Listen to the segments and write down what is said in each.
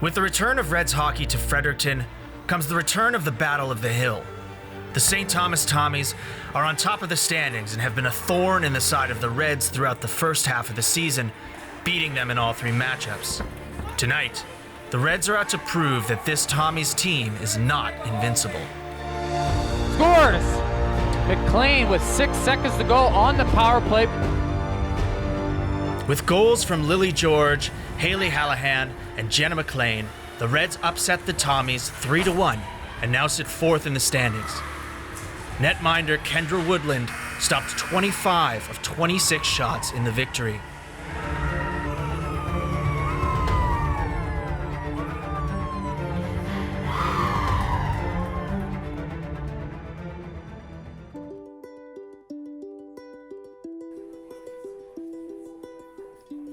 With the return of Reds hockey to Fredericton comes the return of the Battle of the Hill. The St. Thomas Tommies are on top of the standings and have been a thorn in the side of the Reds throughout the first half of the season, beating them in all three matchups. Tonight, the Reds are out to prove that this Tommies team is not invincible. Scores! McLean with 6 seconds to go on the power play. With goals from Lily George, Haley Hallahan, and Jenna McLean, the Reds upset the Tommies 3-1 and now sit fourth in the standings. Netminder Kendra Woodland stopped 25 of 26 shots in the victory.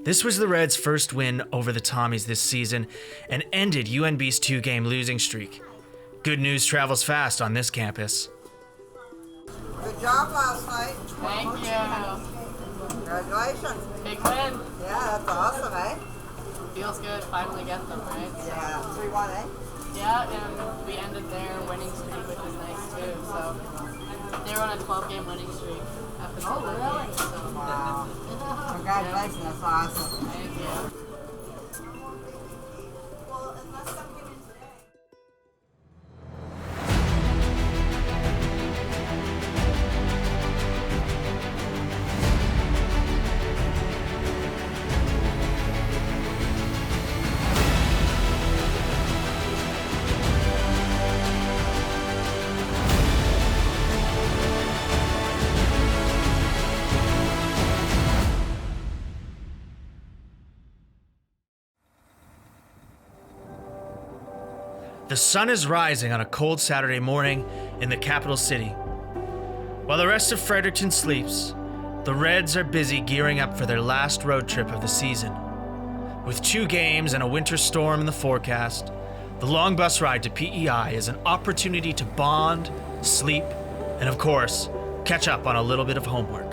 This was the Reds' first win over the Tommies this season and ended UNB's 2-game losing streak. Good news travels fast on this campus. Good job last night. Thank you. Congratulations. Big win. Yeah, that's awesome, eh? Feels good. Finally get them, right? Yeah, 3-1, eh? Yeah, and we ended their winning streak, which is nice too. So they were on a 12-game winning streak after the really? So. Wow. Congratulations, yeah. That's awesome. Thank you. The sun is rising on a cold Saturday morning in the capital city. While the rest of Fredericton sleeps, the Reds are busy gearing up for their last road trip of the season. With 2 games and a winter storm in the forecast, the long bus ride to PEI is an opportunity to bond, sleep, and of course, catch up on a little bit of homework.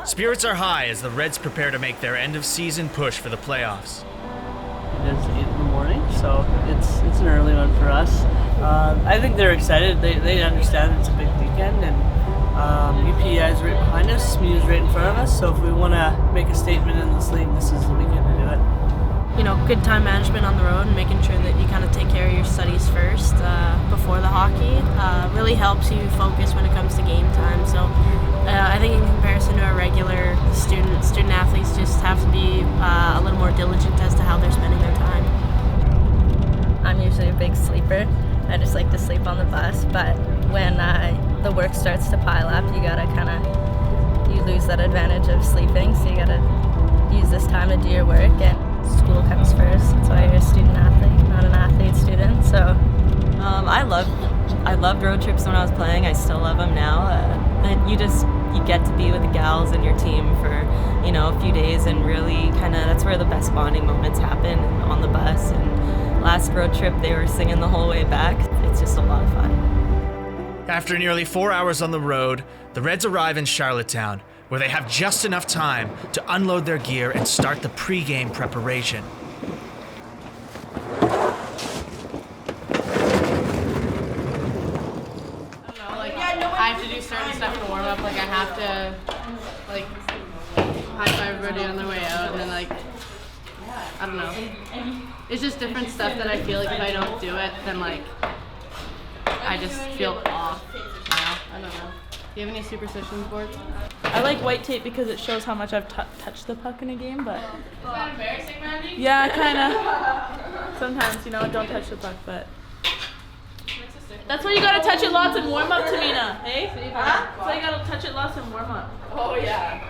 Spirits are high as the Reds prepare to make their end-of-season push for the playoffs. It is 8 in the morning, so it's an early one for us. I think they're excited. They understand it's a big weekend, and UPEI is right behind us, SMU is right in front of us, so if we want to make a statement in this league, this is the weekend to do it. You know, good time management on the road and making sure that you kind of take care of your studies first before the hockey really helps you focus when it comes to game time. So I think in comparison to a regular student athletes just have to be a little more diligent as to how they're spending their time. I'm usually a big sleeper. I just like to sleep on the bus, but when the work starts to pile up, you lose that advantage of sleeping, so you gotta use this time to do your work, and school comes first. That's why you're a student athlete, not an athlete student. So I loved road trips when I was playing. I still love them now. And you get to be with the gals and your team for a few days, and really that's where the best bonding moments happen on the bus. And last road trip they were singing the whole way back. It's just a lot of fun. After nearly 4 hours on the road, the Reds arrive in Charlottetown, where they have just enough time to unload their gear and start the pre-game preparation. I have to do certain stuff to warm up. I have to high five everybody on their way out, and then I don't know. It's just different stuff that I feel like if I don't do it, then I just feel off. I don't know. Do you have any superstitions, Borg? I like white tape because it shows how much I've touched the puck in a game, but... Is that embarrassing, Randy? Yeah, kind of. Sometimes, don't touch the puck, but... That's why you gotta touch it lots and warm up, Tamina, hey? Huh? That's why you gotta touch it lots and warm up. Oh, yeah.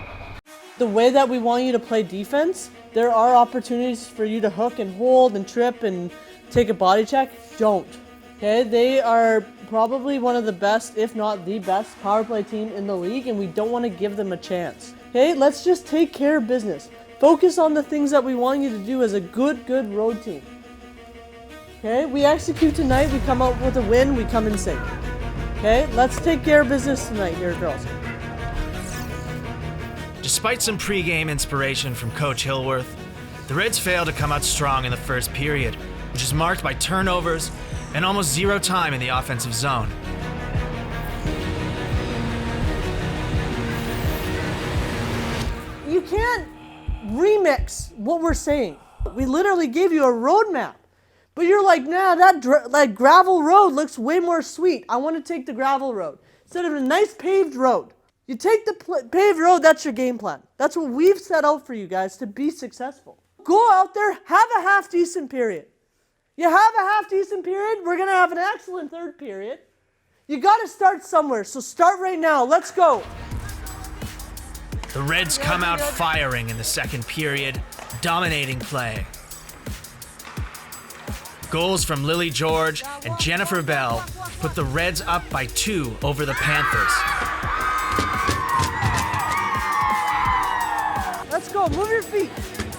The way that we want you to play defense, there are opportunities for you to hook and hold and trip and take a body check. Don't. Okay, they are probably one of the best, if not the best, power play team in the league, and we don't want to give them a chance. Okay, let's just take care of business. Focus on the things that we want you to do as a good road team. Okay, we execute tonight, we come out with a win, we come in sync. Okay, let's take care of business tonight here, girls. Despite some pre-game inspiration from Coach Hillworth, the Reds failed to come out strong in the first period, which is marked by turnovers and almost zero time in the offensive zone. You can't remix what we're saying. We literally gave you a roadmap. But you're like, nah, that gravel road looks way more sweet. I want to take the gravel road instead of a nice paved road. You take the paved road, that's your game plan. That's what we've set out for you guys to be successful. Go out there, have a half-decent period. You have a half-decent period, we're going to have an excellent third period. You got to start somewhere, so start right now. Let's go. The Reds come out firing in the second period, dominating play. Goals from Lily George and Jennifer Bell put the Reds up by 2 over the Panthers. Let's go, move your feet.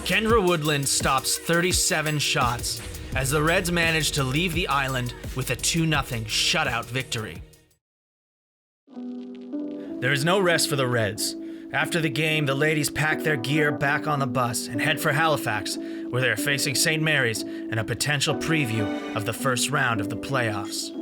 Kendra Woodland stops 37 shots as the Reds manage to leave the island with a 2-0 shutout victory. There is no rest for the Reds. After the game, the ladies pack their gear back on the bus and head for Halifax, where they are facing St. Mary's in a potential preview of the first round of the playoffs.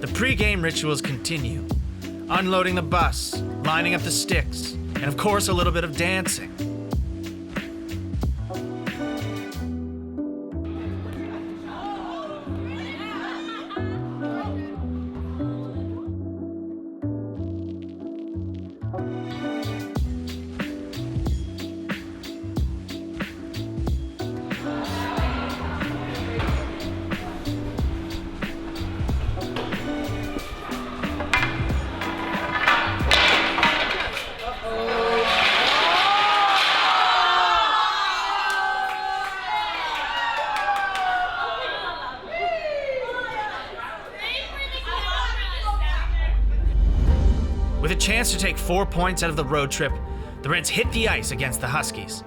The pre-game rituals continue. Unloading the bus, lining up the sticks, and of course a little bit of dancing. With a chance to take 4 points out of the road trip, the Reds hit the ice against the Huskies.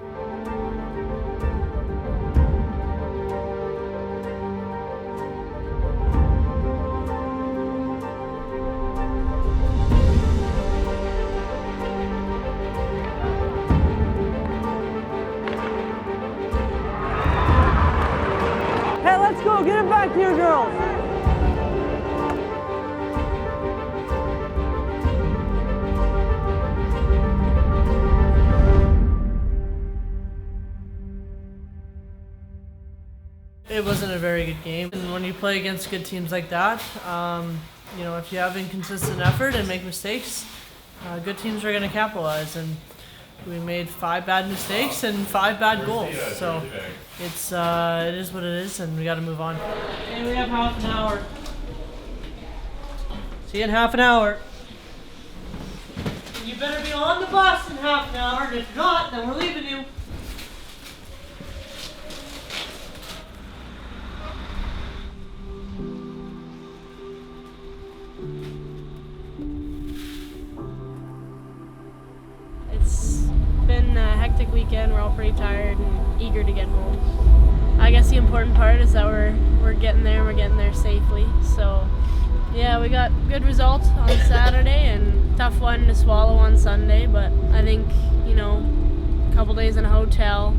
Hey, let's go, get it back here, girls. It wasn't a very good game. And when you play against good teams like that, you know, if you have inconsistent effort and make mistakes, good teams are going to capitalize. And we made 5 bad mistakes and 5 bad goals. So it is what it is, and we got to move on. Okay, we have half an hour. See you in half an hour. You better be on the bus in half an hour, and if not, then we're leaving you. It's been a hectic weekend. We're all pretty tired and eager to get home. I guess the important part is that we're getting there. We're getting there safely. So yeah, we got good results on Saturday and tough one to swallow on Sunday. But I think, you know, a couple days in a hotel,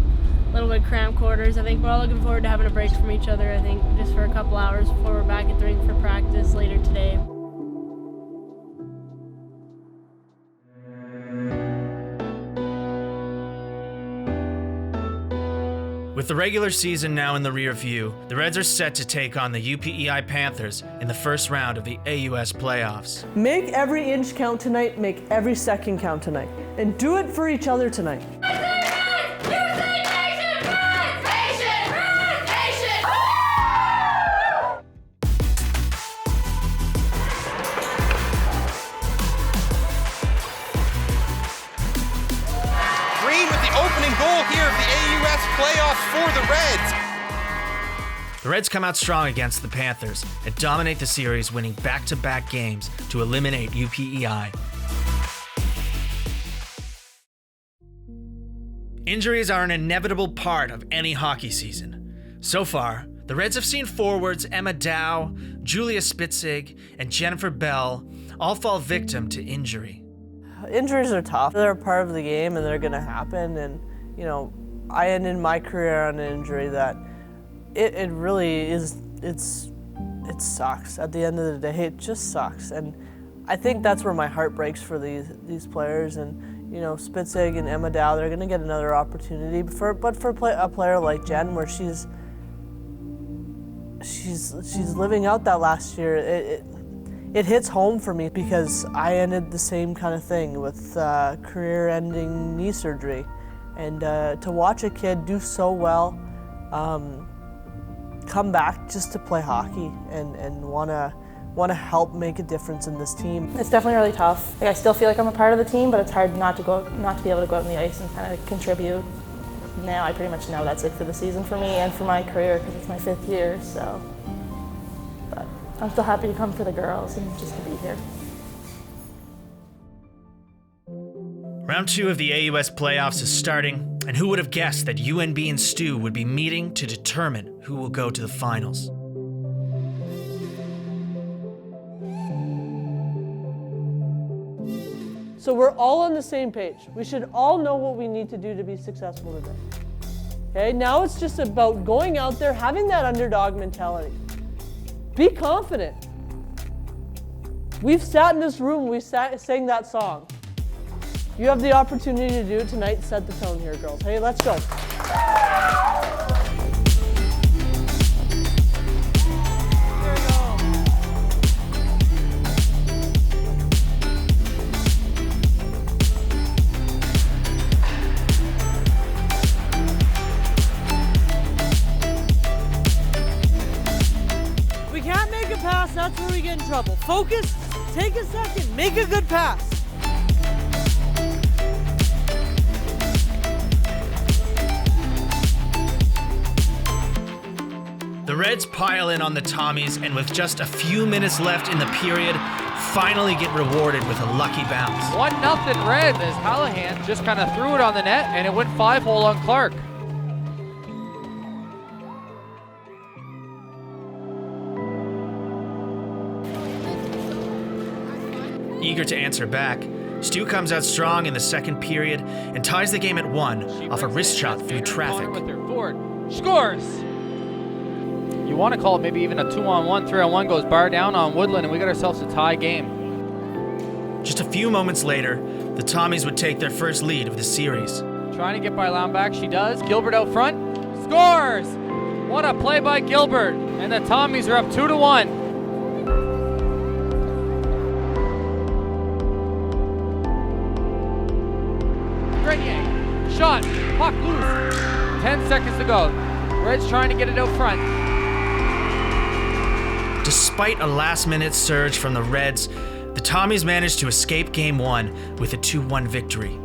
a little bit cramped quarters. I think we're all looking forward to having a break from each other. I think just for a couple hours before we're back at the rink for practice later today. With the regular season now in the rear view, the Reds are set to take on the UPEI Panthers in the first round of the AUS playoffs. Make every inch count tonight, make every second count tonight. And do it for each other tonight. Green with the open opening goal here of the AUS playoffs for the Reds. The Reds come out strong against the Panthers and dominate the series, winning back-to-back games to eliminate UPEI. Injuries are an inevitable part of any hockey season. So far, the Reds have seen forwards Emma Dow, Julia Spitzig, and Jennifer Bell all fall victim to injury. Injuries are tough. They're a part of the game and they're going to happen. And, you know, I ended my career on an injury that it really is, it sucks. At the end of the day, it just sucks. And I think that's where my heart breaks for these players. And, you know, Spitzig and Emma Dow, they're going to get another opportunity. But for a player like Jen, where she's living out that last year, it hits home for me because I ended the same kind of thing with career-ending knee surgery. And to watch a kid do so well, come back just to play hockey and want to help make a difference in this team. It's definitely really tough. Like, I still feel like I'm a part of the team, but it's hard not to be able to go out on the ice and kind of contribute. Now I pretty much know that's it for the season for me and for my career because it's my 5th year. So, but I'm still happy to come for the girls and just to be here. Round 2 of the AUS playoffs is starting, and who would have guessed that UNB and Stu would be meeting to determine who will go to the finals? So we're all on the same page. We should all know what we need to do to be successful today. Okay, now it's just about going out there, having that underdog mentality. Be confident. We've sat in this room, we sang that song. You have the opportunity to do it tonight. Set the tone here, girls. Hey, let's go. We can't make a pass, that's where we get in trouble. Focus, take a second, make a good pass. The Reds pile in on the Tommies, and with just a few minutes left in the period, finally get rewarded with a lucky bounce. 1-0 Reds as Hallahan just kind of threw it on the net, and it went 5-hole on Clark. Eager to answer back, Stu comes out strong in the second period and ties the game at 1 off a wrist shot through traffic. With her forward. Scores! You want to call it maybe even a 2-on-1, 3-on-1 goes bar down on Woodland, and we got ourselves a tie game. Just a few moments later, the Tommies would take their first lead of the series. Trying to get by Lownback, she does. Gilbert out front, scores! What a play by Gilbert, and the Tommies are up 2-1. Grenier, shot, puck loose. 10 seconds to go. Reds trying to get it out front. Despite a last-minute surge from the Reds, the Tommies managed to escape Game 1 with a 2-1 victory.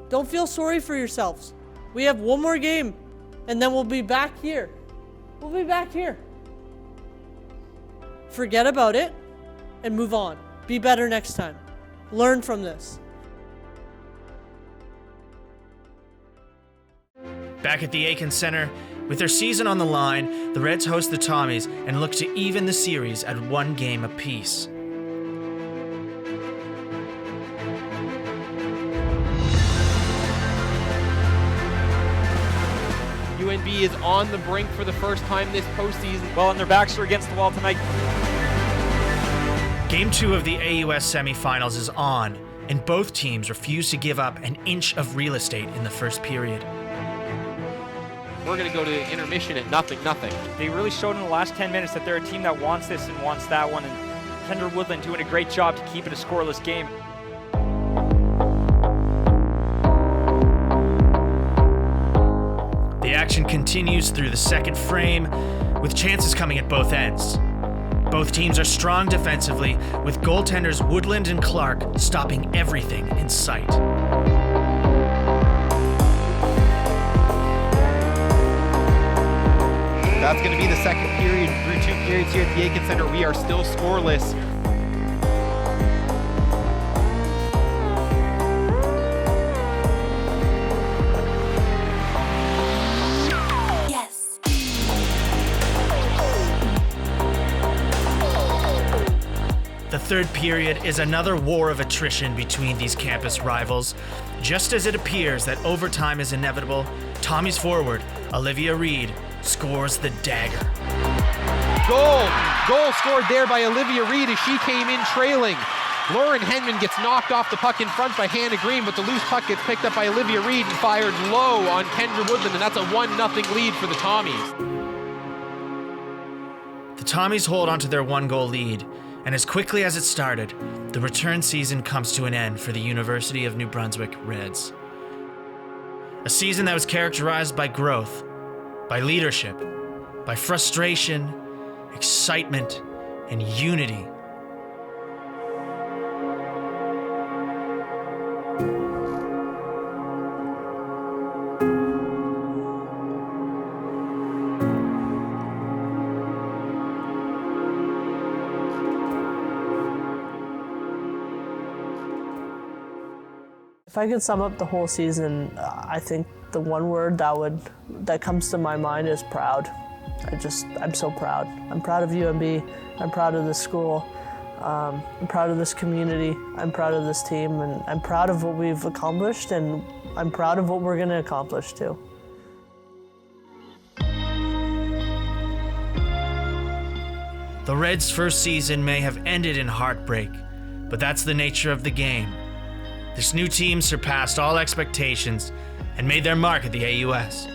Don't feel sorry for yourselves. We have one more game, and then we'll be back here. We'll be back here. Forget about it and move on. Be better next time. Learn from this. Back at the Aiken Center, with their season on the line, the Reds host the Tommies and look to even the series at 1 game apiece. UNB is on the brink for the first time this postseason. Well, and their backs are against the wall tonight. Game 2 of the AUS semifinals is on, and both teams refuse to give up an inch of real estate in the first period. We're going to go to intermission at 0-0. They really showed in the last 10 minutes that they're a team that wants this and wants that one, and Kendra Woodland doing a great job to keep it a scoreless game. The action continues through the second frame, with chances coming at both ends. Both teams are strong defensively, with goaltenders Woodland and Clark stopping everything in sight. That's going to be the second period. Through 2 periods here at the Aiken Center, we are still scoreless. The third period is another war of attrition between these campus rivals. Just as it appears that overtime is inevitable, Tommies forward, Olivia Reed, scores the dagger. Goal scored there by Olivia Reed as she came in trailing. Lauren Henman gets knocked off the puck in front by Hannah Green, but the loose puck gets picked up by Olivia Reed and fired low on Kendra Woodland, and that's a 1-0 lead for the Tommies. The Tommies hold onto their 1-goal lead, and as quickly as it started, the return season comes to an end for the University of New Brunswick Reds. A season that was characterized by growth, by leadership, by frustration, excitement, and unity. If I could sum up the whole season, I think the one word that comes to my mind is proud. I'm so proud. I'm proud of UNB. I'm proud of this school. I'm proud of this community. I'm proud of this team, and I'm proud of what we've accomplished, and I'm proud of what we're going to accomplish too. The Reds' first season may have ended in heartbreak, but that's the nature of the game. This new team surpassed all expectations and made their mark at the AUS.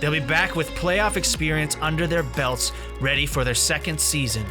They'll be back with playoff experience under their belts, ready for their second season